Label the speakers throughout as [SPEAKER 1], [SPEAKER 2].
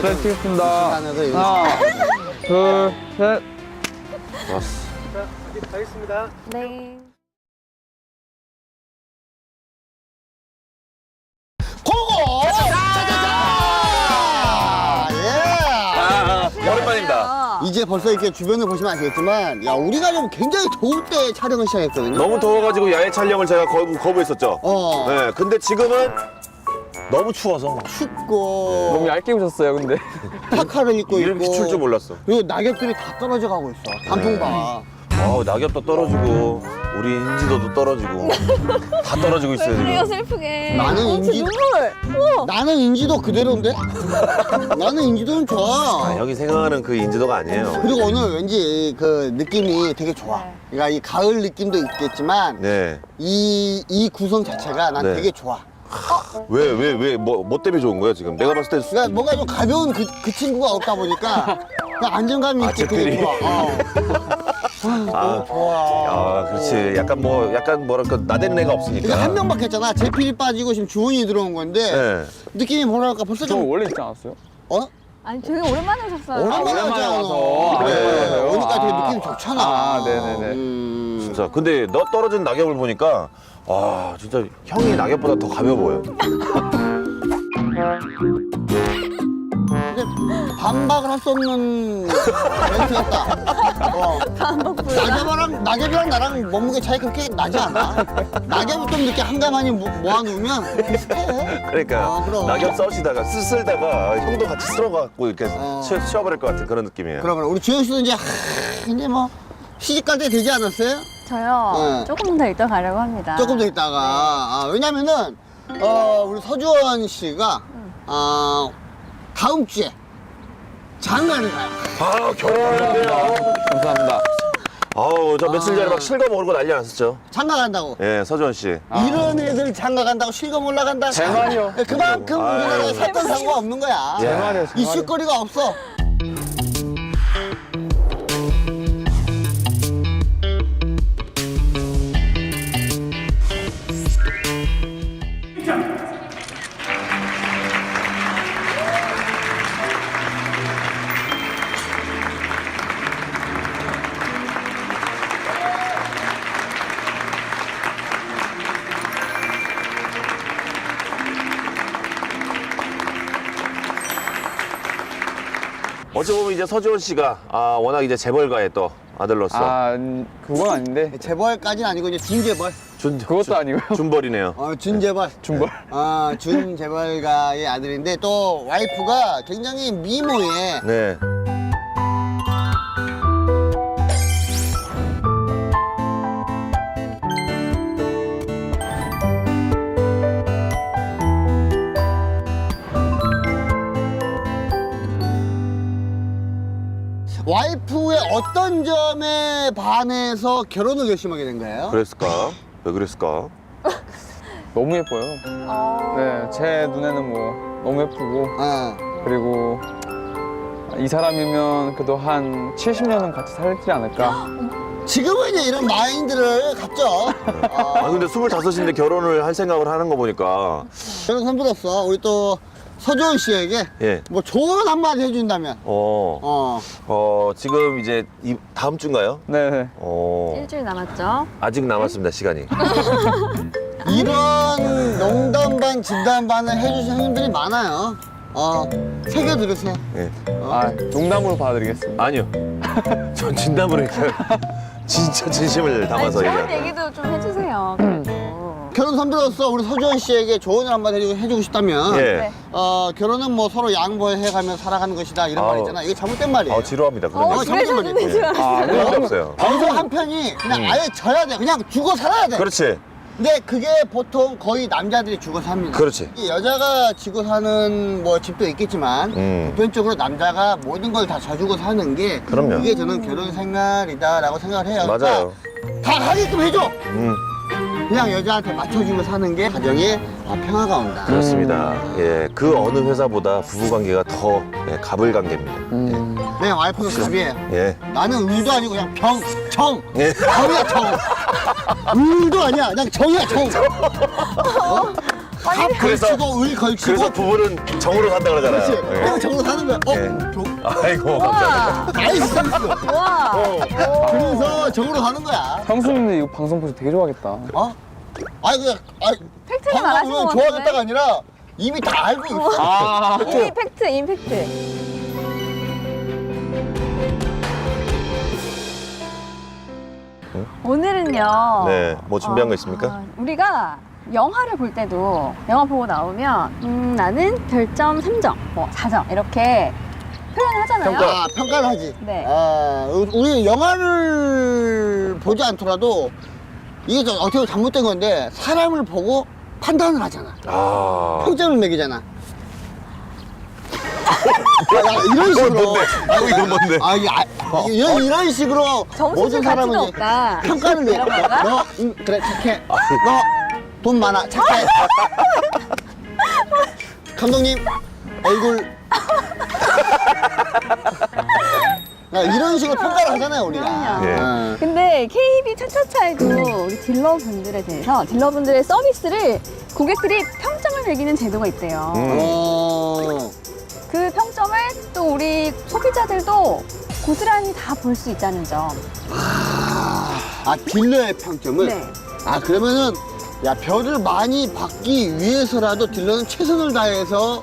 [SPEAKER 1] 이렇게
[SPEAKER 2] 잘
[SPEAKER 1] 좀
[SPEAKER 2] 찍겠습니다.
[SPEAKER 1] 안에서 이렇게
[SPEAKER 2] 하나, 둘, 셋.
[SPEAKER 3] 좋았어.
[SPEAKER 1] 가겠습니다.
[SPEAKER 4] 네.
[SPEAKER 1] 고고! 짜자잔! 예!
[SPEAKER 3] 오랜만입니다.
[SPEAKER 1] 이제 벌써 이렇게 주변을 보시면 아시겠지만, 야, 우리가 좀 굉장히 더울 때 촬영을 시작했거든요.
[SPEAKER 3] 너무 더워가지고 야외 촬영을 제가 거부했었죠. 네, 근데 지금은 너무 추워서
[SPEAKER 1] 춥고,
[SPEAKER 2] 너무 얇게 오셨어요, 근데.
[SPEAKER 1] 파카를 입고
[SPEAKER 3] 이렇게
[SPEAKER 1] 있고.
[SPEAKER 3] 추울 줄 몰랐어.
[SPEAKER 1] 그리고 낙엽들이 다 떨어져 가고 있어. 단풍 봐.
[SPEAKER 3] 낙엽도 떨어지고 우리 인지도도 떨어지고 다 떨어지고 있어요
[SPEAKER 4] 그래요,
[SPEAKER 3] 지금.
[SPEAKER 4] 슬프게.
[SPEAKER 1] 나는
[SPEAKER 4] 진짜
[SPEAKER 1] 인지-
[SPEAKER 4] 눈물.
[SPEAKER 1] 나는 인지도 그대로인데? 나는 인지도는 좋아.
[SPEAKER 3] 아, 형이 생각하는 그 인지도가 아니에요.
[SPEAKER 1] 그리고 오늘 왠지 그 느낌이 되게 좋아.
[SPEAKER 4] 네.
[SPEAKER 1] 그러니까 이 가을 느낌도 있겠지만,
[SPEAKER 3] 네.
[SPEAKER 1] 이 구성 자체가 난
[SPEAKER 3] 네.
[SPEAKER 1] 되게 좋아.
[SPEAKER 3] 왜 뭐 때문에 좋은 거야 지금? 내가 봤을 때
[SPEAKER 1] 그러니까 뭔가 좀 가벼운 그 친구가 없다 보니까 그냥 안정감이 있게 되게
[SPEAKER 3] 제필이.
[SPEAKER 1] 좋아. 너무 좋아.
[SPEAKER 3] 아, 그렇지. 약간 뭐랄까 나대는 애가 없으니까.
[SPEAKER 1] 그러니까 한 명밖에 했잖아. 제필이 빠지고 지금 주원이 들어온 건데
[SPEAKER 3] 네.
[SPEAKER 1] 느낌이 뭐랄까 벌써
[SPEAKER 2] 저
[SPEAKER 1] 좀
[SPEAKER 2] 원래 있지 않았어요?
[SPEAKER 1] 어?
[SPEAKER 4] 아니, 되게 오랜만에 오셨어요.
[SPEAKER 1] 오랜만에
[SPEAKER 2] 오랜만에
[SPEAKER 1] 하잖아.
[SPEAKER 2] 와서.
[SPEAKER 1] 그래.
[SPEAKER 3] 오랜만에 와서요?
[SPEAKER 1] 오니까 되게
[SPEAKER 2] 아.
[SPEAKER 1] 느낌이 좋잖아.
[SPEAKER 2] 아, 네네네.
[SPEAKER 3] 진짜. 근데 너 떨어진 낙엽을 보니까 와 진짜 형이 낙엽보다 더 가벼워 보여.
[SPEAKER 1] 근데 반박을 할 수 없는 멘트였다. 낙엽이랑 나랑 몸무게 차이 그렇게 나지 않아. 낙엽을 좀 이렇게 한가만히 모아놓으면 비슷해.
[SPEAKER 3] 그러니까
[SPEAKER 1] 그럼.
[SPEAKER 3] 낙엽 써시다가 쓸다가 형도 같이 쓸어갖고 이렇게 쉬어버릴 것 같은 그런 느낌이에요.
[SPEAKER 1] 그럼 우리 주영 씨도 이제 이제 뭐 시집 갈 때 되지 않았어요?
[SPEAKER 4] 저요,
[SPEAKER 1] 네.
[SPEAKER 4] 조금 더 이따 가려고 합니다.
[SPEAKER 1] 조금 더 있다가 왜냐면은 우리 서주원 씨가 다음 주에 장가를 가요.
[SPEAKER 3] 아 결혼하는데요.
[SPEAKER 2] 감사합니다.
[SPEAKER 3] 아우 저 며칠 전에 막 실검 오르고 난리 났었죠.
[SPEAKER 1] 장가 간다고.
[SPEAKER 3] 예, 서주원 씨.
[SPEAKER 1] 이런 애들 장가 간다고 실검 올라간다.
[SPEAKER 2] 제 말이요.
[SPEAKER 1] 그만큼
[SPEAKER 3] 아유.
[SPEAKER 1] 우리나라에 사건 사고가 없는 거야.
[SPEAKER 2] 제 말이에요, 제 말이에요.
[SPEAKER 1] 이슈거리가 없어.
[SPEAKER 3] 어찌 보면 이제 서주원 씨가 워낙 이제 재벌가의 또 아들로서
[SPEAKER 2] 아, 그건 아닌데.
[SPEAKER 1] 재벌까지는 아니고 이제 준재벌.
[SPEAKER 2] 그것도 아니고요.
[SPEAKER 3] 준벌이네요.
[SPEAKER 1] 준재벌.
[SPEAKER 2] 준벌.
[SPEAKER 1] 준재벌가의 아들인데 또 와이프가 굉장히 미모에
[SPEAKER 3] 네.
[SPEAKER 1] 와이프의 어떤 점에 반해서 결혼을 결심하게 된 거예요?
[SPEAKER 3] 그랬을까? 왜 그랬을까?
[SPEAKER 2] 너무 예뻐요. 네, 제 눈에는 뭐 너무 예쁘고 그리고 이 사람이면 그래도 한 70년은 같이 살지 않을까.
[SPEAKER 1] 지금은 이제 이런 마인드를 갖죠.
[SPEAKER 3] 근데 25인데 결혼을 할 생각을 하는 거 보니까
[SPEAKER 1] 결혼 선물로서 우리 또 서주원 씨에게
[SPEAKER 3] 예.
[SPEAKER 1] 뭐 조언 한마디 해준다면
[SPEAKER 3] 지금 이제 다음 주인가요?
[SPEAKER 2] 네.
[SPEAKER 4] 일주일 남았죠?
[SPEAKER 3] 아직 남았습니다 시간이.
[SPEAKER 1] 이런 농담 반 진담 반을 해주신 형님들이 많아요. 새겨 들으세요.
[SPEAKER 3] 예.
[SPEAKER 2] 아, 농담으로 봐드리겠습니다.
[SPEAKER 3] 아니요. 전 진담으로 이렇게 진짜 진심을 담아서
[SPEAKER 4] 좋은
[SPEAKER 3] 얘기한다.
[SPEAKER 4] 얘기도 좀 해주세요. 그래도.
[SPEAKER 1] 결혼 선배로서 우리 서주원 씨에게 조언을 한마디 해주고 싶다면
[SPEAKER 3] 예.
[SPEAKER 4] 네.
[SPEAKER 1] 결혼은 뭐 서로 양보해가며 살아가는 것이다 이런 말 있잖아. 이게 잘못된 말이에요.
[SPEAKER 3] 지루합니다 그런 얘기.
[SPEAKER 4] 그러셨는데 줄 알았어요.
[SPEAKER 3] 그런 게 없어요.
[SPEAKER 1] 방송 한 편이 그냥 아예 져야 돼. 그냥 죽어 살아야 돼.
[SPEAKER 3] 그렇지.
[SPEAKER 1] 근데 그게 보통 거의 남자들이 죽어 삽니다.
[SPEAKER 3] 그렇지.
[SPEAKER 1] 이 여자가 지고 사는 뭐 집도 있겠지만 보편적으로 남자가 모든 걸 다 져주고 사는 게
[SPEAKER 3] 그럼요.
[SPEAKER 1] 그게 저는 결혼 생활이다라고 생각을 해요.
[SPEAKER 3] 맞아요.
[SPEAKER 1] 그러니까 다 하게끔 해줘.
[SPEAKER 3] 음.
[SPEAKER 1] 그냥 여자한테 맞춰주고 사는 게 가정에 평화가 온다.
[SPEAKER 3] 그렇습니다. 예, 그 어느 회사보다 부부 관계가 더 갑을 관계입니다.
[SPEAKER 1] 내 와이프는 갑이에요.
[SPEAKER 3] 예.
[SPEAKER 1] 나는 을도 아니고 그냥 정.
[SPEAKER 3] 예.
[SPEAKER 1] 정이야 정. 을도 아니야. 그냥 정이야 정. 합 걸치고 을 걸치고.
[SPEAKER 3] 그래서 부부는 정으로 산다 그러잖아요.
[SPEAKER 1] 그렇지.
[SPEAKER 3] 예.
[SPEAKER 1] 그래서 정으로 사는 거야.
[SPEAKER 3] 아이고 감사합니다.
[SPEAKER 1] 나이스 센스.
[SPEAKER 4] 와.
[SPEAKER 1] 그래서 정으로 사는 거야.
[SPEAKER 2] 형수님도 이거 방송 보시 되게 좋아하겠다.
[SPEAKER 1] 어? 아니 그냥
[SPEAKER 4] 팩트를 말하신 것 같은데.
[SPEAKER 1] 좋아하겠다가 아니라 이미 다 알고 있어.
[SPEAKER 2] 아,
[SPEAKER 4] 임팩트, 임팩트. 오늘은요.
[SPEAKER 3] 네, 뭐 준비한 거 있습니까?
[SPEAKER 4] 우리가 영화를 볼 때도 영화 보고 나오면 나는 별점 3점, 뭐 4점 이렇게 표현을 하잖아요.
[SPEAKER 1] 평가를 하지.
[SPEAKER 4] 네.
[SPEAKER 1] 우리 영화를 보지 않더라도 이게 좀 어떻게 보면 잘못된 건데 사람을 보고 판단을 하잖아.
[SPEAKER 3] 아.
[SPEAKER 1] 평점을 매기잖아. 야, 이런 식으로.
[SPEAKER 3] 이건 뭔데?
[SPEAKER 1] 이런 식으로
[SPEAKER 4] 점수
[SPEAKER 1] 모든
[SPEAKER 4] 줄 가치가
[SPEAKER 1] 사람은 이제
[SPEAKER 4] 없다.
[SPEAKER 1] 평가를 내.
[SPEAKER 4] 이런 건가?
[SPEAKER 1] 너 그래 착해. 너 돈 많아 착해. 감독님 얼굴. 이런 식으로 평가를 하잖아요 우리가.
[SPEAKER 4] 그럼요.
[SPEAKER 3] 예.
[SPEAKER 1] 어.
[SPEAKER 4] 근데 KB 차차차에도 우리 딜러분들에 대해서 딜러분들의 서비스를 고객들이 평점을 매기는 제도가 있대요.
[SPEAKER 1] 어.
[SPEAKER 4] 그 평점을 또 우리 소비자들도 고스란히 다 볼 수 있다는 점.
[SPEAKER 1] 딜러의 평점을.
[SPEAKER 4] 네.
[SPEAKER 1] 그러면은 야 별을 많이 받기 위해서라도 딜러는 최선을 다해서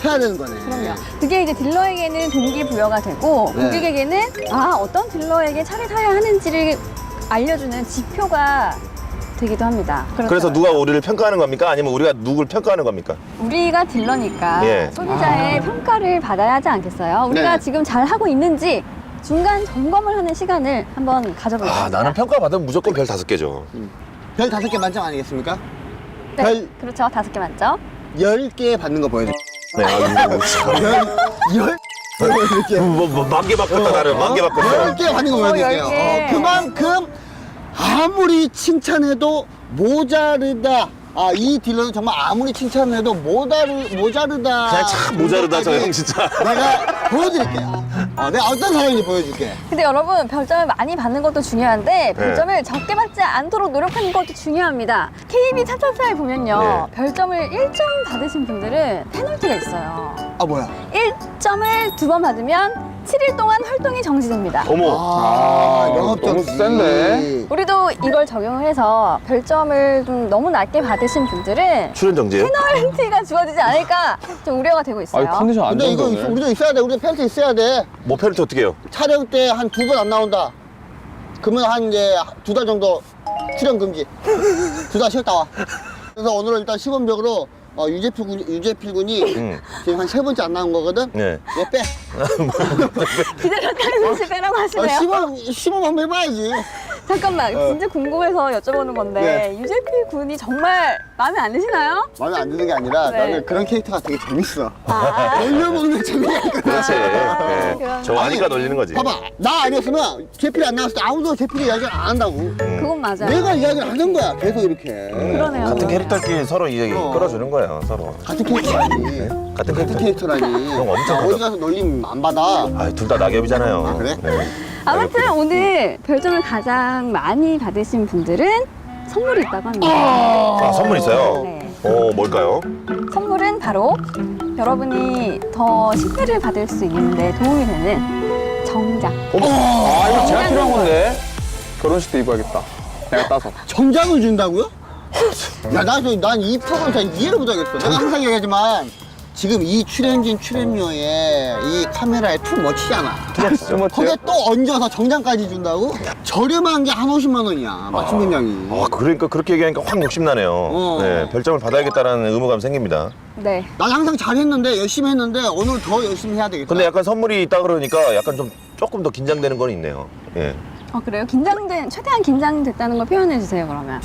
[SPEAKER 1] 해야 되는 거네.
[SPEAKER 4] 그럼요. 그게 이제 딜러에게는 동기부여가 되고
[SPEAKER 1] 네.
[SPEAKER 4] 고객에게는 어떤 딜러에게 차를 사야 하는지를 알려주는 지표가 되기도 합니다.
[SPEAKER 3] 그래서
[SPEAKER 4] 그렇더라고요.
[SPEAKER 3] 누가 우리를 평가하는 겁니까? 아니면 우리가 누굴 평가하는 겁니까?
[SPEAKER 4] 우리가 딜러니까
[SPEAKER 3] 예.
[SPEAKER 4] 소비자의 평가를 받아야 하지 않겠어요? 우리가
[SPEAKER 1] 네.
[SPEAKER 4] 지금 잘 하고 있는지 중간 점검을 하는 시간을 한번 가져볼게요.
[SPEAKER 3] 나는 평가 받으면 무조건 별 5개죠.
[SPEAKER 1] 별 5개 만점 아니겠습니까?
[SPEAKER 4] 네,
[SPEAKER 1] 별
[SPEAKER 4] 그렇죠. 5개 만점.
[SPEAKER 1] 10개 받는 거 보여줘.
[SPEAKER 3] 네,
[SPEAKER 1] 이렇게.
[SPEAKER 3] 만개 바꿨다 나를 만개 바꿨어.
[SPEAKER 1] 10개 받는 거 보여드릴게요.
[SPEAKER 4] 10개.
[SPEAKER 1] 그만큼 아무리 칭찬해도 모자르다. 이 딜러는 정말 아무리 칭찬을 해도 모자르다.
[SPEAKER 3] 그냥 참 모자르다 저 형 진짜.
[SPEAKER 1] 내가 보여드릴게요. 내가 어떤 사람인지 보여줄게.
[SPEAKER 4] 근데 여러분 별점을 많이 받는 것도 중요한데 별점을 적게 받지 않도록 노력하는 것도 중요합니다. KB 차차차에 보면요.
[SPEAKER 3] 네.
[SPEAKER 4] 별점을 1점 받으신 분들은 페널티가 있어요.
[SPEAKER 1] 뭐야?
[SPEAKER 4] 1점을 2번 받으면 7일 동안 활동이 정지됩니다.
[SPEAKER 3] 어머.
[SPEAKER 1] 영업정지.
[SPEAKER 2] 너무 센데?
[SPEAKER 4] 우리도 이걸 적용을 해서 별점을 좀 너무 낮게 받으신 분들은
[SPEAKER 3] 출연 정지예요?
[SPEAKER 4] 페널티가 주어지지 않을까 좀 우려가 되고 있어요.
[SPEAKER 2] 컨디션 안
[SPEAKER 1] 근데 이거
[SPEAKER 2] 좋은데.
[SPEAKER 1] 우리도 있어야 돼. 우리도 팬티 있어야 돼.
[SPEAKER 3] 뭐 페널티 어떻게 해요? 촬영
[SPEAKER 1] 촬영 때 한 2번 안 나온다. 그러면 한 이제 2달 정도 출연 금지. 2달 쉬었다 와. 그래서 오늘은 일단 시범적으로 유재필 군이 지금 한 3번째 안 나온 거거든.
[SPEAKER 3] 네.
[SPEAKER 1] 얘 빼.
[SPEAKER 4] 기다렸다는 사실 빼라고 하시네요.
[SPEAKER 1] 시범 한번 해봐야지.
[SPEAKER 4] 잠깐만, 진짜 궁금해서 여쭤보는 건데
[SPEAKER 1] 네.
[SPEAKER 4] 유재필 군이 정말 마음에 안 드시나요?
[SPEAKER 1] 마음에 안 드는 게 아니라
[SPEAKER 4] 네.
[SPEAKER 1] 나는 그런 캐릭터가 되게 재밌어.
[SPEAKER 4] 아,
[SPEAKER 1] 놀려먹는 재미가 있거든.
[SPEAKER 3] 그렇지. 네.
[SPEAKER 4] 그럼.
[SPEAKER 3] 좋아하니까 놀리는 거지.
[SPEAKER 1] 봐봐. 나 아니었으면 재필이 안 나왔을 때 아무도 재필이 이야기를 안 한다고.
[SPEAKER 4] 그건 맞아요.
[SPEAKER 1] 내가 이야기를 하는 거야. 계속 이렇게.
[SPEAKER 4] 그러네요.
[SPEAKER 3] 같은
[SPEAKER 4] 그러네요.
[SPEAKER 3] 캐릭터끼리 서로 이야기 끌어주는 거예요, 서로.
[SPEAKER 1] 같은 캐릭터라니.
[SPEAKER 3] 같은
[SPEAKER 1] 같은
[SPEAKER 3] 캐릭터.
[SPEAKER 1] 캐릭터라니.
[SPEAKER 3] 형 엄청
[SPEAKER 1] 어디 가서 놀림 안 받아.
[SPEAKER 3] 둘 다 낙엽이잖아요.
[SPEAKER 1] 그래?
[SPEAKER 3] 네.
[SPEAKER 4] 아무튼 오늘 별점을 가장 많이 받으신 분들은 선물이 있다고 합니다.
[SPEAKER 3] 선물 있어요?
[SPEAKER 4] 네.
[SPEAKER 3] 뭘까요?
[SPEAKER 4] 선물은 바로 여러분이 더 신뢰를 받을 수 있는데 도움이 되는 정장.
[SPEAKER 2] 이거 제가 필요한 건데. 결혼식 때 입어야겠다. 내가 따서.
[SPEAKER 1] 정장을 준다고요? 야, 난 이 프로그램 잘 이해를 못하겠어. 내가 항상 얘기하지만 지금 이 출연료에 이 카메라에 투 멋지잖아. 거기에 또 얹어서 정장까지 준다고? 저렴한 게 한 50만 원이야. 맞춤 공장이.
[SPEAKER 3] 그러니까 그렇게 얘기하니까 확 욕심나네요. 네, 별점을 받아야겠다라는 의무감 생깁니다.
[SPEAKER 4] 네.
[SPEAKER 1] 난 항상 잘했는데 열심히 했는데 오늘 더 열심히 해야 되겠다.
[SPEAKER 3] 근데 약간 선물이 있다 그러니까 약간 조금 더 긴장되는 건 있네요. 예.
[SPEAKER 4] 그래요? 최대한 긴장됐다는 걸 표현해 주세요, 그러면.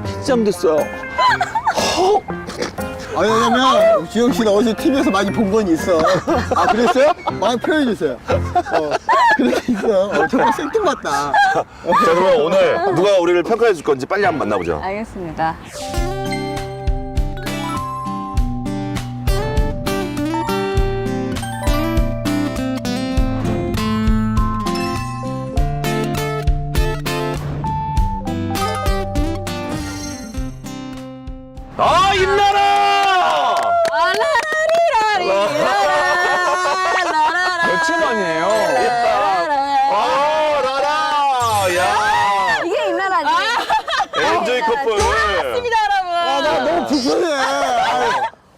[SPEAKER 3] 긴장됐어요.
[SPEAKER 1] 왜냐면 주영 씨는 어제 TV에서 많이 본 건 있어. 그랬어요? 많이 표현해 주세요. 그렇게 있어. 정말 생뚱맞다.
[SPEAKER 3] 자, 그러면 오늘 누가 우리를 평가해 줄 건지 빨리 한번 만나보죠.
[SPEAKER 4] 알겠습니다.
[SPEAKER 1] 불편해.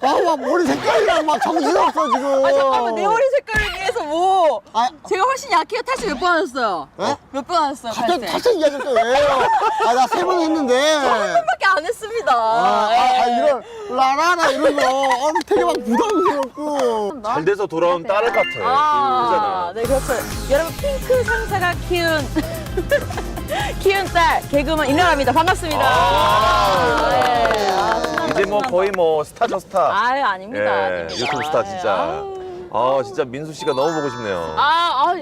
[SPEAKER 1] 막 머리 색깔이랑 막 정신없어 지금.
[SPEAKER 5] 아 잠깐만 내 머리 색깔을 위해서 뭐
[SPEAKER 1] 아,
[SPEAKER 5] 제가 훨씬 약해요. 탈출 몇 번 하셨어요?
[SPEAKER 1] 네?
[SPEAKER 5] 몇 번 하셨어요?
[SPEAKER 1] 갑자기
[SPEAKER 5] 탈출?
[SPEAKER 1] 다시 이야기 또 왜요? 아, 나 3번 했는데.
[SPEAKER 5] 번밖에 안 했습니다.
[SPEAKER 1] 이런 라라라 이런 거 되게 막 부담스럽고.
[SPEAKER 3] 잘 돼서 돌아온 딸을 같아.
[SPEAKER 5] 아, 네 그렇죠. 여러분 핑크 상사가 키운 키운 딸 개그우먼 임나라입니다. 반갑습니다.
[SPEAKER 3] 이제 뭐 거의 뭐 스타죠, 스타.
[SPEAKER 5] 아유 아닙니다.
[SPEAKER 3] 예,
[SPEAKER 5] 아닙니다.
[SPEAKER 3] 유튜브 스타 진짜. 진짜 민수 씨가 너무 보고 싶네요.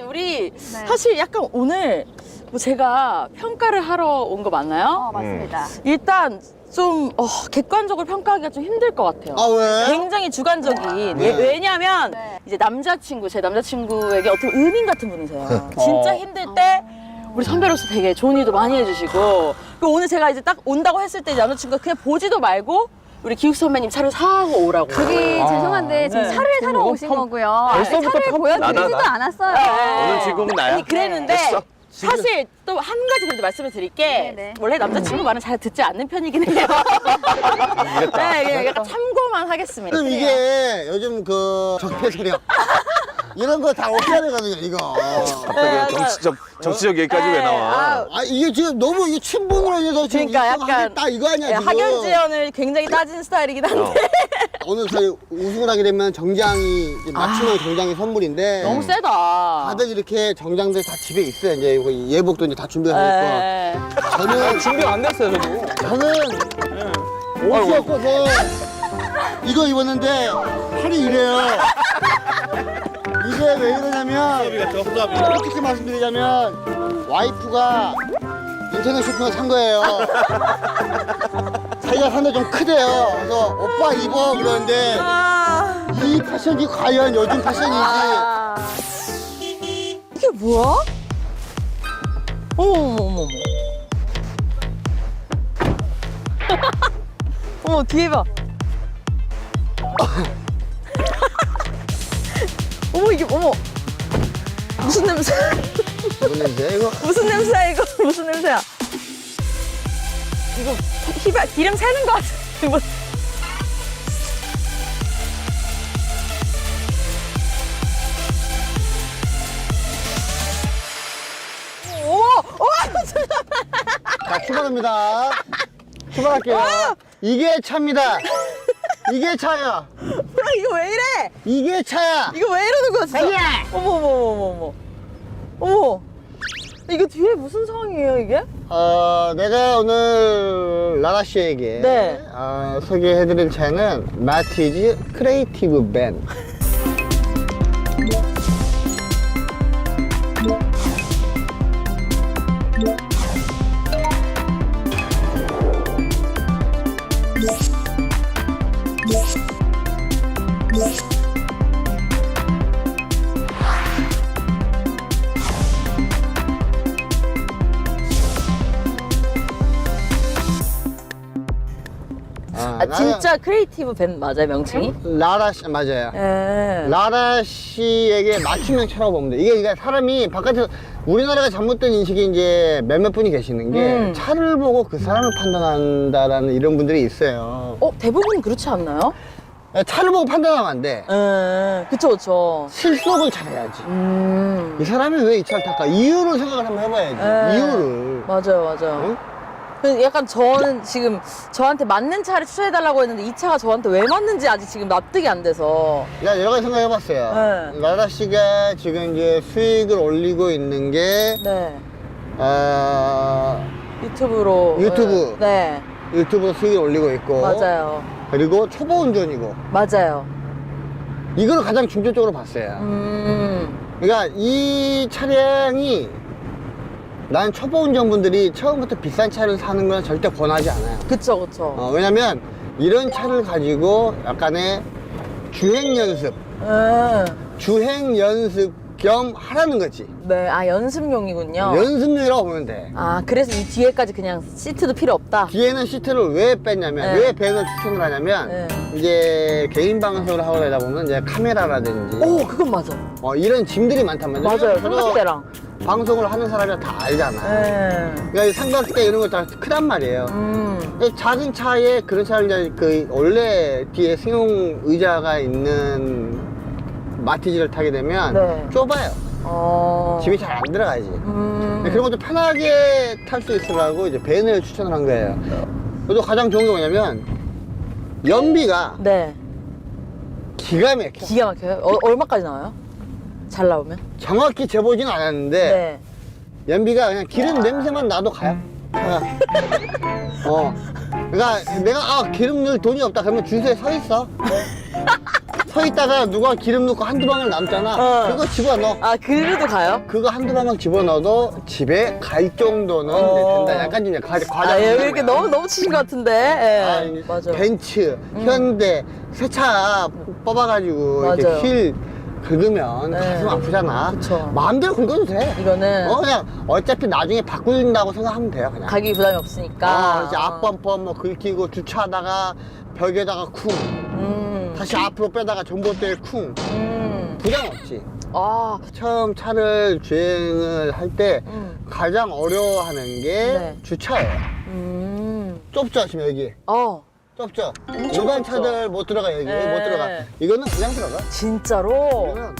[SPEAKER 5] 우리 사실 약간 오늘 뭐 제가 평가를 하러 온 거 맞나요?
[SPEAKER 4] 맞습니다.
[SPEAKER 5] 일단 좀 객관적으로 평가하기가 좀 힘들 것 같아요.
[SPEAKER 1] 아, 왜?
[SPEAKER 5] 굉장히 주관적인.
[SPEAKER 1] 네.
[SPEAKER 5] 왜냐하면
[SPEAKER 4] 네.
[SPEAKER 5] 이제 제 남자친구에게 어떻게 의민 같은 분이세요. 진짜 힘들 때 우리 선배로서 되게 좋은 일도 많이 해주시고 그리고 오늘 제가 이제 딱 온다고 했을 때 남자친구가 그냥 보지도 말고 우리 기욱 선배님 차를 사고 오라고.
[SPEAKER 4] 저기 죄송한데 지금
[SPEAKER 5] 네.
[SPEAKER 4] 차를 사러 오신 거고요.
[SPEAKER 2] 벌써부터
[SPEAKER 4] 차를 보여드리지도
[SPEAKER 3] 나다.
[SPEAKER 4] 않았어요.
[SPEAKER 3] 오늘 주인공은 나야.
[SPEAKER 5] 아니 그랬는데
[SPEAKER 3] 됐어.
[SPEAKER 5] 사실 또 한 가지 그래도 말씀을 드릴게
[SPEAKER 4] 네네.
[SPEAKER 5] 원래 남자친구 말은 잘 듣지 않는 편이긴 해요. 네, 그냥 약간 참고만 하겠습니다.
[SPEAKER 1] 지금 이게 요즘 그 적폐 세력 이런 거 다 없애야 되거든요, 이거.
[SPEAKER 3] 갑자기 정치적 얘기까지 왜 나와?
[SPEAKER 1] 이게 지금 너무 이게 친분으로 인해서 지금
[SPEAKER 5] 그러니까
[SPEAKER 1] 이거
[SPEAKER 5] 약간
[SPEAKER 1] 딱 이거 아니야, 지금.
[SPEAKER 5] 학연지연을 굉장히 따지는 스타일이긴 한데
[SPEAKER 1] 오늘 저희 우승을 하게 되면 정장이 이제 맞춤형 정장이 선물인데
[SPEAKER 5] 너무 세다.
[SPEAKER 1] 다들 이렇게 정장들 다 집에 있어요. 이제 이거 예복도 이제 다 준비가 돼 있고. 저는
[SPEAKER 2] 준비 안 됐어요, 저도.
[SPEAKER 1] 옷이 없어서 이거 입었는데 팔이 이래요. 이게 왜 이러냐면 솔직히 말씀드리자면 와이프가 인터넷 쇼핑을 산 거예요. 자기가 산데 좀 크대요. 그래서 오빠 입어 그러는데 이 패션이 과연 요즘 패션이지.
[SPEAKER 5] 이게 뭐야? 어머머머머. 어머 뒤에 봐. 어머 이게 어머 무슨 냄새?
[SPEAKER 1] 무슨 냄새 이거?
[SPEAKER 5] 무슨 냄새야 이거? 무슨 냄새야? 이거 기름 새는 거 같아. 이거.
[SPEAKER 1] 자, 출발합니다. 출발할게요. 이게 차입니다. 이게 차야.
[SPEAKER 5] 이거 왜 이래?
[SPEAKER 1] 이게 차야.
[SPEAKER 5] 이거 왜 이러는 거야 진짜?
[SPEAKER 1] 자기야!
[SPEAKER 5] 어머 이거 뒤에 무슨 상황이에요 이게?
[SPEAKER 1] 내가 오늘 라라 씨에게
[SPEAKER 5] 네.
[SPEAKER 1] 소개해드릴 차는 마티즈 크리에이티브 밴.
[SPEAKER 5] 진짜 크리에이티브 밴 맞아요 명칭이?
[SPEAKER 1] 라라 씨 맞아요.
[SPEAKER 5] 예.
[SPEAKER 1] 라라 씨에게 맞춤형 차라고 보면 돼. 이게 그러니까 사람이 바깥에서 우리나라가 잘못된 인식이 이제 몇몇 분이 계시는 게 차를 보고 그 사람을 판단한다라는 이런 분들이 있어요.
[SPEAKER 5] 대부분 그렇지 않나요?
[SPEAKER 1] 차를 보고 판단하면 안 돼.
[SPEAKER 5] 그쵸.
[SPEAKER 1] 실속을 잘해야지. 이 사람이 왜 이 차를 탈까? 이유를 생각을 한번 해봐야지. 이유를.
[SPEAKER 5] 맞아요.
[SPEAKER 1] 응?
[SPEAKER 5] 그래서 약간 저는 지금 저한테 맞는 차를 추천해달라고 했는데 이 차가 저한테 왜 맞는지 아직 지금 납득이 안 돼서.
[SPEAKER 1] 야, 여러 가지 생각해봤어요.
[SPEAKER 5] 네.
[SPEAKER 1] 라라 씨가 지금 이제 수익을 올리고 있는 게,
[SPEAKER 5] 네.
[SPEAKER 1] 유튜브.
[SPEAKER 5] 네.
[SPEAKER 1] 유튜브로 수익을 올리고 있고.
[SPEAKER 5] 맞아요.
[SPEAKER 1] 그리고 초보 운전이고.
[SPEAKER 5] 맞아요.
[SPEAKER 1] 이걸 가장 중점적으로 봤어요. 그러니까 이 차량이 난 초보 운전분들이 처음부터 비싼 차를 사는 건 절대 권하지 않아요.
[SPEAKER 5] 그쵸.
[SPEAKER 1] 왜냐면 이런 차를 가지고 약간의 주행 연습 겸 하라는 거지.
[SPEAKER 5] 네. 연습용이군요.
[SPEAKER 1] 연습용이라고 보면 돼.
[SPEAKER 5] 그래서 이 뒤에까지 그냥 시트도 필요 없다.
[SPEAKER 1] 뒤에는 시트를 왜 뺐냐면,
[SPEAKER 5] 네.
[SPEAKER 1] 왜 밴을 추천을 하냐면,
[SPEAKER 5] 네.
[SPEAKER 1] 이제 개인 방송을 하고 그러다 보면 이제 카메라라든지,
[SPEAKER 5] 그건 맞아.
[SPEAKER 1] 이런 짐들이 많단 말이에요.
[SPEAKER 5] 맞아요.
[SPEAKER 1] 그래서
[SPEAKER 5] 삼각대랑.
[SPEAKER 1] 방송을 하는 사람이 다 알잖아.
[SPEAKER 5] 네.
[SPEAKER 1] 그러니까 이 삼각대 이런 거 다 크단 말이에요. 근데 작은 차에 그런 차를 이제 그 원래 뒤에 승용 의자가 있는 마티즈를 타게 되면
[SPEAKER 5] 네.
[SPEAKER 1] 좁아요. 짐이 잘 안 들어가지. 근데 그런 것도 편하게 탈 수 있으라고 이제 밴을 추천을 한 거예요. 그래도 가장 좋은 게 뭐냐면 연비가
[SPEAKER 5] 네.
[SPEAKER 1] 기가 막혀.
[SPEAKER 5] 기가 막혀요? 얼마까지 나와요? 잘 나오면?
[SPEAKER 1] 정확히 재보진 않았는데
[SPEAKER 5] 네.
[SPEAKER 1] 연비가 그냥 기름 냄새만 나도 가요. 그러니까 내가 기름 넣을 돈이 없다 그러면 주유소에 서 있어. 서 있다가 누가 기름 넣고 한두 방울 남잖아. 그거 집어넣어.
[SPEAKER 5] 아, 그래도 가요?
[SPEAKER 1] 그거 한두 방울 집어넣어도 집에 갈 정도는 된다. 약간 좀 과장.
[SPEAKER 5] 여기 이렇게 너무 치신 것 같은데. 예. 맞아.
[SPEAKER 1] 벤츠, 현대, 새 차 뽑아가지고 이렇게
[SPEAKER 5] 맞아요.
[SPEAKER 1] 휠 긁으면 가슴 아프잖아.
[SPEAKER 5] 그쵸.
[SPEAKER 1] 마음대로 긁어도 돼.
[SPEAKER 5] 이거는
[SPEAKER 1] 그냥 어차피 나중에 바꾼다고 생각하면 돼요. 그냥.
[SPEAKER 5] 가격이 부담이 없으니까.
[SPEAKER 1] 이제 앞범퍼 뭐 긁히고 주차하다가 벽에다가 쿵. 다시 앞으로 빼다가 전봇대에 쿵. 부담 없지.
[SPEAKER 5] 아,
[SPEAKER 1] 처음 차를 주행을 할 때 가장 어려워하는 게
[SPEAKER 5] 네.
[SPEAKER 1] 주차예요. 좁죠, 지금 여기. 좁죠? 일반
[SPEAKER 5] 좁죠.
[SPEAKER 1] 차들 못 들어가, 여기.
[SPEAKER 5] 네.
[SPEAKER 1] 못 들어가. 이거는 그냥 들어가.
[SPEAKER 5] 진짜로?
[SPEAKER 1] 이거는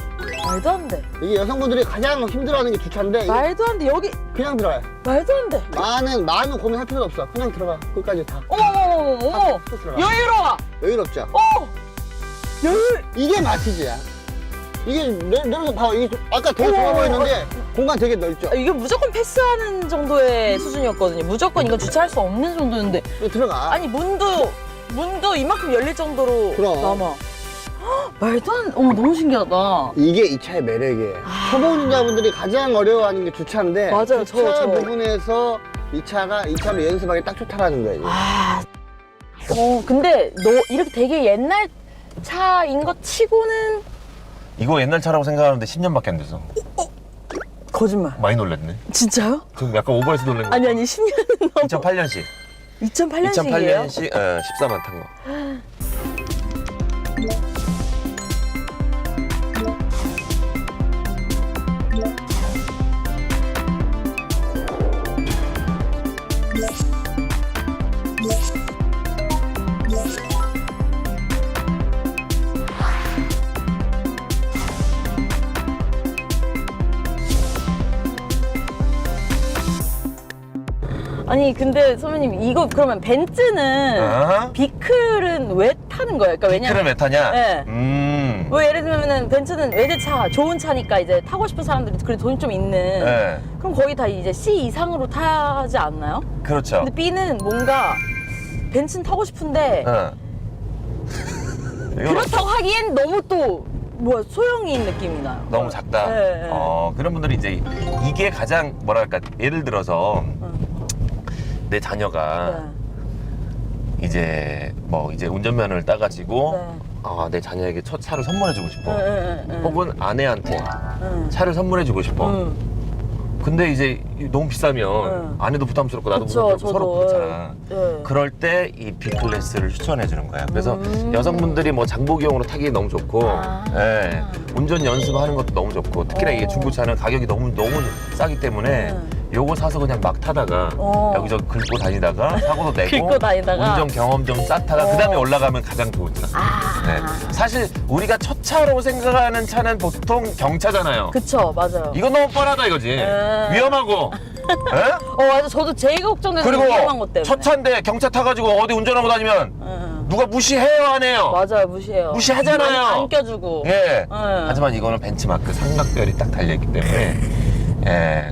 [SPEAKER 5] 말도 안 돼.
[SPEAKER 1] 이게 여성분들이 가장 힘들어하는 게 주차인데 이게
[SPEAKER 5] 말도 안 돼. 여기
[SPEAKER 1] 그냥 들어가요.
[SPEAKER 5] 말도 안 돼.
[SPEAKER 1] 많은 고민할 필요도 없어. 그냥 들어가. 끝까지 다.
[SPEAKER 5] 어머.
[SPEAKER 1] 또 들어가.
[SPEAKER 5] 여유로워.
[SPEAKER 1] 여유롭죠?
[SPEAKER 5] 여유.
[SPEAKER 1] 이게 마티즈야. 이게 너도 봐봐. 이게 아까 되게 좋아 보였는데 공간 되게 넓죠?
[SPEAKER 5] 이게 무조건 패스하는 정도의 수준이었거든요. 무조건 이건 주차할 수 없는 정도였는데.
[SPEAKER 1] 이거 들어가.
[SPEAKER 5] 아니, 문도 이만큼 열릴 정도로
[SPEAKER 1] 그럼.
[SPEAKER 5] 남아. 헉, 말도 안, 너무 신기하다.
[SPEAKER 1] 이게 이 차의 매력이에요. 초보 운전자분들이 가장 어려워하는 게 주차인데
[SPEAKER 5] 맞아요,
[SPEAKER 1] 주차
[SPEAKER 5] 저.
[SPEAKER 1] 부분에서 이 차로 연습하기 딱 좋다라는 거예요.
[SPEAKER 5] 근데 너 이렇게 되게 옛날 차인 것 치고는
[SPEAKER 3] 이거 옛날 차라고 생각하는데 10년밖에 안 돼서
[SPEAKER 5] 거짓말.
[SPEAKER 3] 많이 놀랐네.
[SPEAKER 5] 진짜요?
[SPEAKER 3] 좀 약간 오버해서 놀란 거.
[SPEAKER 5] 아니 10년은 넘어.
[SPEAKER 3] 2008년식.
[SPEAKER 5] 2008년식이에요?
[SPEAKER 3] 2008년식 14만 탄 거.
[SPEAKER 5] 아니 근데 선배님 이거 그러면 벤츠는 비클은 왜 타는 거예요? 그러니까 왜냐면
[SPEAKER 3] 비클은 왜 타냐?
[SPEAKER 5] 네. 왜 예를 들면은 벤츠는 외제차 좋은 차니까 이제 타고 싶은 사람들이 그래도 돈이 좀 있는
[SPEAKER 3] 네.
[SPEAKER 5] 그럼 거의 다 이제 C 이상으로 타지 않나요?
[SPEAKER 3] 그렇죠.
[SPEAKER 5] 근데 B는 뭔가 벤츠는 타고 싶은데 그렇다고 하기엔 너무 또 뭐야 소형인 느낌이 나요.
[SPEAKER 3] 너무 작다.
[SPEAKER 5] 네.
[SPEAKER 3] 그런 분들이 이제 이게 가장 뭐랄까 예를 들어서 내 자녀가 이제 이제 운전면허를 따가지고 내 자녀에게 첫 차를 선물해주고 싶어. 혹은 아내한테 차를 선물해주고 싶어. 근데 이제 너무 비싸면 아내도 부담스럽고 나도
[SPEAKER 5] 그쵸,
[SPEAKER 3] 부담스럽고 서로
[SPEAKER 5] 저도.
[SPEAKER 3] 그렇잖아. 그럴 때 이 B클래스를 추천해 주는 거야. 그래서 여성분들이 장보기용으로 타기 너무 좋고, 예, 운전 연습하는 것도 너무 좋고, 특히나 이게 중고차는 가격이 너무 싸기 때문에 요거 사서 그냥 막 타다가 여기저기 긁고 다니다가 사고도 내고
[SPEAKER 5] 긁고 다니다가.
[SPEAKER 3] 운전 경험 좀 쌓다가 그 다음에 올라가면 가장 좋은 차. 네. 사실 우리가 첫 차로 생각하는 차는 보통 경차잖아요.
[SPEAKER 5] 그쵸, 맞아요.
[SPEAKER 3] 이건 너무 뻔하다 이거지. 위험하고. 예?
[SPEAKER 5] 맞아. 저도 제일 걱정되는
[SPEAKER 3] 그리고
[SPEAKER 5] 위험한 것 때문에.
[SPEAKER 3] 첫 차인데 경차 타가지고 어디 운전하고 다니면 누가 무시해요 안 해요?
[SPEAKER 5] 맞아요, 무시해요.
[SPEAKER 3] 무시하잖아요.
[SPEAKER 5] 안 껴주고.
[SPEAKER 3] 예. 하지만 이거는 벤츠마크 삼각별이 딱 달려있기 때문에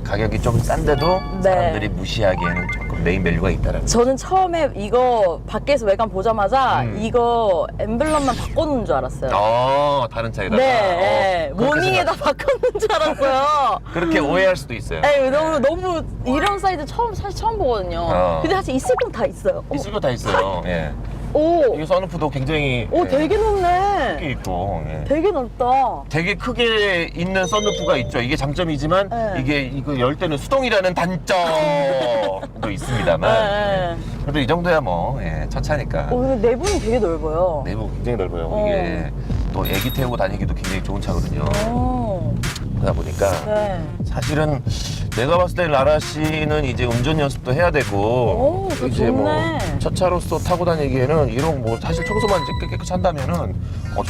[SPEAKER 3] 가격이 좀 싼데도 사람들이 무시하기에는 조금 네임 밸류가 있다라는.
[SPEAKER 5] 저는 처음에 이거 밖에서 외관 보자마자 이거 엠블럼만 바꿔놓은 줄 알았어요.
[SPEAKER 3] 다른 차에다가.
[SPEAKER 5] 네,
[SPEAKER 3] 그렇게
[SPEAKER 5] 모닝에다 바꿔놓은 줄 알았어요.
[SPEAKER 3] 그렇게 오해할 수도 있어요.
[SPEAKER 5] 너무 이런 사이즈 사실 처음 보거든요. 근데 사실 있을 건 다 있어요.
[SPEAKER 3] 있을 거 다 있어요. 예.
[SPEAKER 5] 오,
[SPEAKER 3] 이 선루프도 굉장히
[SPEAKER 5] 되게 높네.
[SPEAKER 3] 크게 있고. 예.
[SPEAKER 5] 되게 넓다.
[SPEAKER 3] 되게 크게 있는 썬루프가 있죠. 이게 장점이지만 이거 열 때는 수동이라는 단점도 있습니다만 그래도 이 정도야 첫 차니까.
[SPEAKER 5] 근데 내부는 되게 넓어요.
[SPEAKER 3] 내부 굉장히 넓어요. 이게 또 애기 태우고 다니기도 굉장히 좋은 차거든요. 하다 보니까
[SPEAKER 5] 네.
[SPEAKER 3] 사실은 내가 봤을 때 라라 씨는 이제 운전 연습도 해야 되고
[SPEAKER 5] 오, 그거
[SPEAKER 3] 이제 뭐
[SPEAKER 5] 좋네.
[SPEAKER 3] 첫 차로서 타고 다니기에는 이런 뭐 사실 청소만 깨끗이 한다면은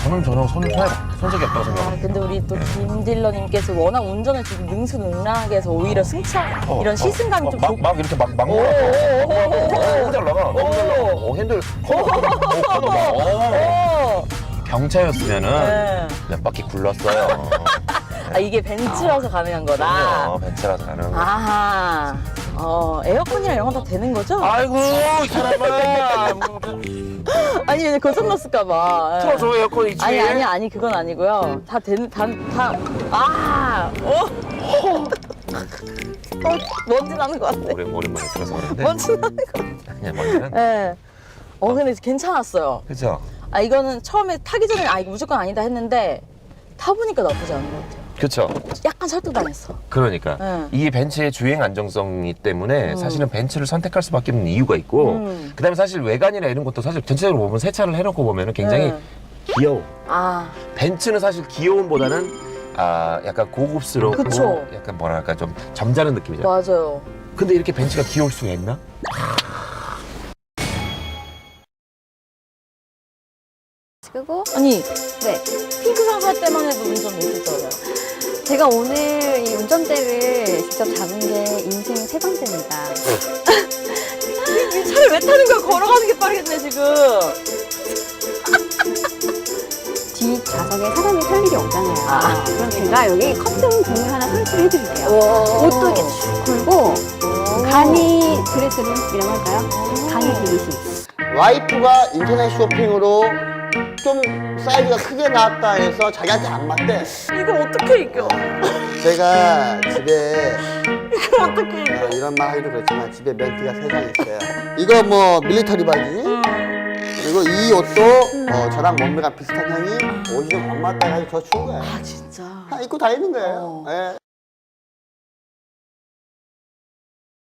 [SPEAKER 3] 저는 전혀 손색이 없다고
[SPEAKER 5] 아,
[SPEAKER 3] 생각합니다.
[SPEAKER 5] 근데 우리 또 김 딜러님께서 워낙 운전을 지금 능수능란하게 해서 오히려 승차 이런 시승감이 좀 좋고.
[SPEAKER 3] 막 이렇게 막
[SPEAKER 5] 오,
[SPEAKER 3] 너무 잘 나가. 너무 잘 나가. 핸들
[SPEAKER 5] 오.
[SPEAKER 3] 경차였으면은
[SPEAKER 5] 네.
[SPEAKER 3] 몇 바퀴 굴렀어요.
[SPEAKER 5] 아, 이게 벤츠라서 가능한 거다.
[SPEAKER 3] 벤츠라서 가는 거.
[SPEAKER 5] 아하. 에어컨이랑 이런 건 다 되는 거죠?
[SPEAKER 3] 아이고 이 사람아.
[SPEAKER 5] 아니, 왜 고장 났을까봐.
[SPEAKER 3] 틀어줘 에어컨 있지.
[SPEAKER 5] 아니, 그건 아니고요. 다 되는, 먼지 나는 것 같아.
[SPEAKER 3] 오랜만에 들어서 그런데.
[SPEAKER 5] 먼지 나는 것 같아.
[SPEAKER 3] 그냥 먼지는.
[SPEAKER 5] 예. 근데 괜찮았어요.
[SPEAKER 3] 그죠?
[SPEAKER 5] 이거는 처음에 타기 전에 이거 무조건 아니다 했는데 타보니까 나쁘지 않은 것 같아요.
[SPEAKER 3] 그렇죠.
[SPEAKER 5] 약간 설득당했어.
[SPEAKER 3] 그러니까
[SPEAKER 5] 네.
[SPEAKER 3] 이게 벤츠의 주행 안정성이 때문에 사실은 벤츠를 선택할 수밖에 없는 이유가 있고 그다음에 사실 외관이나 이런 것도 사실 전체적으로 보면 세차를 해놓고 보면 굉장히
[SPEAKER 5] 네.
[SPEAKER 3] 귀여워.
[SPEAKER 5] 아,
[SPEAKER 3] 벤츠는 사실 귀여움보다는 약간 고급스럽고
[SPEAKER 5] 그쵸.
[SPEAKER 3] 약간 뭐랄까 좀 점잖은 느낌이잖아.
[SPEAKER 5] 맞아요.
[SPEAKER 3] 근데 이렇게 벤츠가 귀여울 수가 있나?
[SPEAKER 4] 그리고
[SPEAKER 5] 아니,
[SPEAKER 4] 네,
[SPEAKER 5] 핑크상 할 때만 해도 운전 못했잖아요.
[SPEAKER 4] 제가 오늘 이 운전대를 직접 잡은 게 인생 세 번째입니다.
[SPEAKER 5] 이 차를 왜 타는 거야? 걸어가는 게 빠르겠네, 지금.
[SPEAKER 4] 뒷 좌석에 사람이 탈 일이 없잖아요.
[SPEAKER 5] 아.
[SPEAKER 4] 그럼 제가 여기 커튼 등을 하나 설치를 해드릴게요.
[SPEAKER 5] 오.
[SPEAKER 4] 옷도 이렇게 쭉 걸고 간이 드레스룸이라고 할까요? 간이 들리시.
[SPEAKER 1] 와이프가 인터넷 쇼핑으로 좀 사이즈가 크게 나왔다 해서 자기한테 안 맞대.
[SPEAKER 5] 이걸 어떻게 이겨?
[SPEAKER 1] 제가 집에
[SPEAKER 5] 이걸 어떻게 이겨?
[SPEAKER 1] 이런 말 하기도 그렇지만 집에 멘트가 3장 있어요. 이거 뭐 밀리터리 바지, 그리고 이 옷도 저랑 몸매가 비슷한 형이 옷이 좀 안 맞다 해서 저 준 거예요.
[SPEAKER 5] 아, 진짜.
[SPEAKER 1] 다 입고 다니는 거예요. 예.